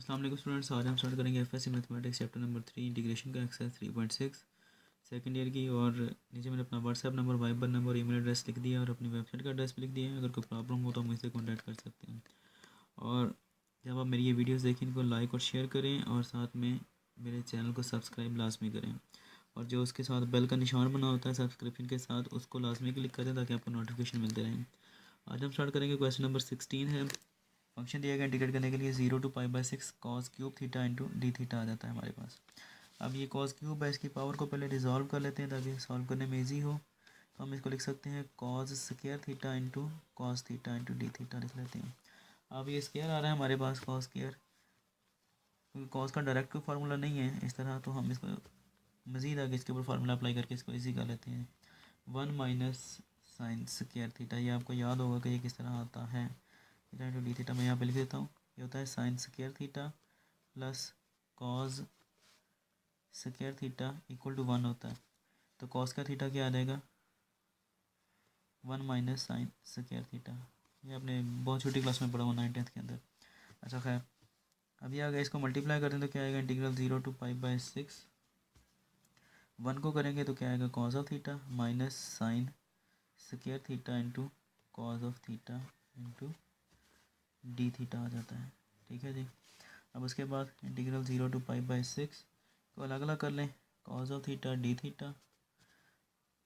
अस्सलाम वालेकुम स्टूडेंट्स, आज हम स्टार्ट करेंगे FSc mathematics chapter number 3 integration का एक्सरसाइज 3.6 सेकंड ईयर की। और नीचे मैंने अपना WhatsApp number, Viber number, email address लिख दिया और अपनी वेबसाइट का एड्रेस भी लिख दिया है। अगर कोई प्रॉब्लम हो तो मुझसे कॉन्टैक्ट कर सकते हैं। और जब आप मेरी ये वीडियोज़ देखें इनको लाइक और शेयर करें और साथ में मेरे चैनल को सब्सक्राइब लाजमी करें। और जो उसके साथ बेल का निशान बना होता है सब्सक्रिप्शन के साथ, उसको लाजमी क्लिक करें ताकि आपको नोटिफिकेशन मिलते रहें। आज हम स्टार्ट करेंगे, क्वेश्चन नंबर 16 है। फंक्शन दिया गया इंटीग्रेट करने के लिए 0 to π/6 cos cube theta into d theta आ जाता है हमारे पास। अब ये cos क्यूब है, इसकी पावर को पहले रिजॉल्व कर लेते हैं ताकि सॉल्व करने में ईजी हो। तो हम इसको लिख सकते हैं cos square theta into cos theta into d theta लिख लेते हैं। अब ये स्क्वायर आ रहा है हमारे पास cos स्क्वायर, क्योंकि cos का डायरेक्ट कोई फार्मूला नहीं है इस तरह, तो हम इसको मज़ीद आगे इसके ऊपर फार्मूला अप्लाई करके इसको ईजी कर लेते हैं। 1 माइनस साइन स्क्वायर थीटा, ये आपको याद होगा कि ये किस तरह आता है। थीटा इंटू डी थीटा मैं यहाँ पे लिख देता हूँ। ये होता है sine square theta plus cos square theta equal to 1 होता है। तो कॉस का थीटा क्या आ जाएगा, 1 माइनस साइन स्क्वायर थीटा। ये आपने बहुत छोटी क्लास में पढ़ा हुआ 9th 10th के अंदर। अच्छा खैर, अब ये आ गया, इसको मल्टीप्लाई करते हैं तो क्या आएगा, इंटीग्रल 0 to π/6। 1 को करेंगे तो क्या आएगा, cos of theta minus sine square theta into cos of theta into d theta आ जाता है। ठीक है जी। अब उसके बाद इंटीग्रल 0 to π/6 को अलग अलग कर लें, cos of theta d theta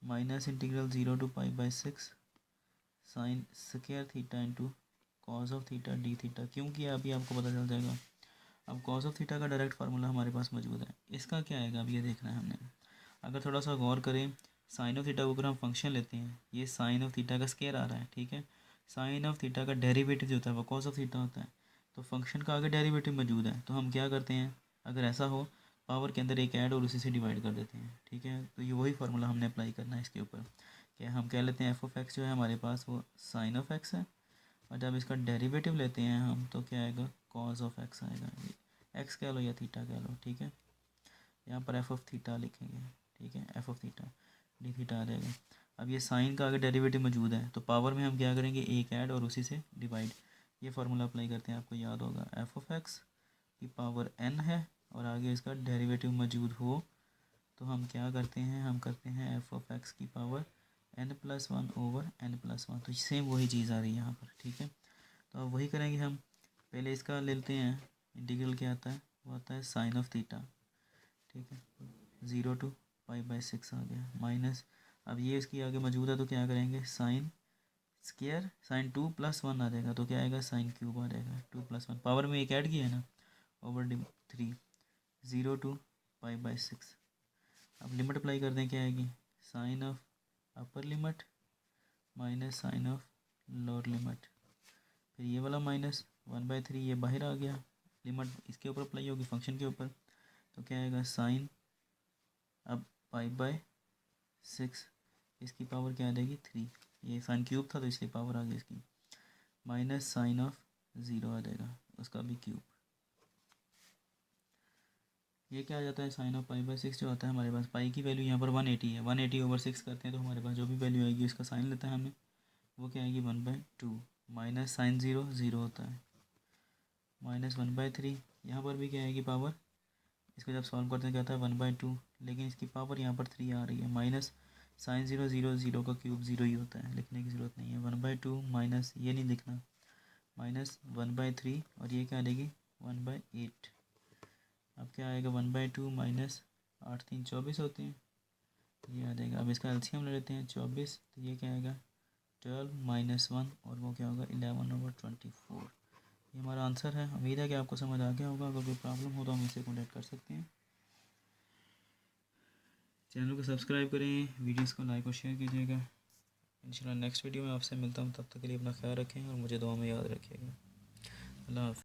minus integral 0 to π/6 sine square theta into cos of theta d theta. क्यों किया अभी आपको पता चल जाएगा। अब कॉज ऑफ थीटा का डायरेक्ट फार्मूला हमारे पास मौजूद है, इसका क्या आएगा अब ये देखना है हमने। अगर थोड़ा सा गौर करें, साइन ऑफ थीटा को अगर हम फंक्शन लेते हैं, ये साइन ऑफ थीटा का स्क्वायर आ रहा है, ठीक है। साइन ऑफ थीटा का डेरिवेटिव जो होता है वो कॉस ऑफ थीटा होता है, तो फंक्शन का आगे डेरिवेटिव मौजूद है। तो हम क्या करते हैं, अगर ऐसा हो पावर के अंदर एक ऐड और उसी से डिवाइड कर देते हैं, ठीक है। तो ये वही फार्मूला हमने अप्लाई करना है इसके ऊपर। क्या हम कह लेते हैं एफ ऑफ एक्स जो है हमारे पास वो साइन ऑफ एक्स है, और जब इसका डेरिवेटिव लेते हैं हम तो क्या आएगा, कॉस ऑफ एक्स आएगा। एक्स कह लो या थीटा कह लो, ठीक है। यहाँ पर एफ ऑफ थीटा लिखेंगे, ठीक है। F of theta d theta आ जाएगा। अब ये साइन का अगर डेरिवेटिव मौजूद है तो पावर में हम क्या करेंगे, एक ऐड और उसी से डिवाइड। ये फार्मूला अप्लाई करते हैं, आपको याद होगा, एफ ऑफ एक्स की पावर n है और आगे इसका डेरिवेटिव मौजूद हो तो हम क्या करते हैं, हम करते हैं एफ ऑफ एक्स की पावर n+1 ओवर n+1। तो सेम वही चीज़ आ रही है यहाँ पर, ठीक है। तो अब वही करेंगे हम। पहले इसका ले लेते हैं, इंटीग्रल क्या आता है, वो आता है साइन ऑफ थीटा, ठीक है। 0 to π/6 आ गया माइनस, अब ये इसकी आगे मौजूद है तो क्या करेंगे, साइन स्क्वायर साइन 2 + 1 आ जाएगा, तो क्या आएगा, साइन क्यूब आ जाएगा। 2 + 1 पावर में एक ऐड किया है ना, ओवर 3 0 to π/6। अब लिमिट अप्लाई कर दें, क्या आएगी, sine of upper limit minus sine of lower limit. फिर ये वाला माइनस 1/3 ये बाहर आ गया, लिमिट इसके ऊपर अप्लाई होगी फंक्शन के ऊपर, तो क्या आएगा, साइन अब π/6 इसकी पावर क्या आ जाएगी, 3। ये साइन क्यूब था तो इसकी पावर आ गई इसकी, माइनस साइन ऑफ 0 आ जाएगा उसका भी क्यूब। ये क्या आ जाता है, साइन ऑफ π/6 जो आता है हमारे पास, पाई की वैल्यू यहाँ पर 180 है, 180 ओवर 6 करते हैं तो हमारे पास जो भी वैल्यू आएगी इसका साइन लेते हैं हमें, वो क्या आएगी, 1/2 माइनस साइन 0 0 होता है माइनस 1/3। यहाँ पर भी क्या आएगी पावर, इसको जब सॉल्व करते हैं क्या आता है 1/2, लेकिन इसकी पावर यहाँ पर 3 आ रही है, माइनस साइन 0 0 0 का क्यूब 0 ही होता है, लिखने की ज़रूरत नहीं है। 1/2 माइनस ये नहीं लिखना, माइनस 1/3 और ये क्या आ जाएगी 1/8। अब क्या आएगा 1/2 माइनस 8 3 24 होते हैं, ये आ जाएगा। अब इसका एलसीएम ले लेते हैं 24, तो ये क्या आएगा 12 माइनस 1 और वो क्या होगा 11/24। ये हमारा आंसर है। उम्मीद है कि आपको समझ आ गया होगा। अगर कोई प्रॉब्लम हो तो हम इससे कॉन्टैक्ट कर सकते हैं। चैनल को सब्सक्राइब करें, वीडियोस को लाइक और शेयर कीजिएगा। इंशाल्लाह नेक्स्ट वीडियो में आपसे मिलता हूँ, तब तक के लिए अपना ख्याल रखें और मुझे दुआ में याद रखिएगा। अल्लाह हाफ़िज़।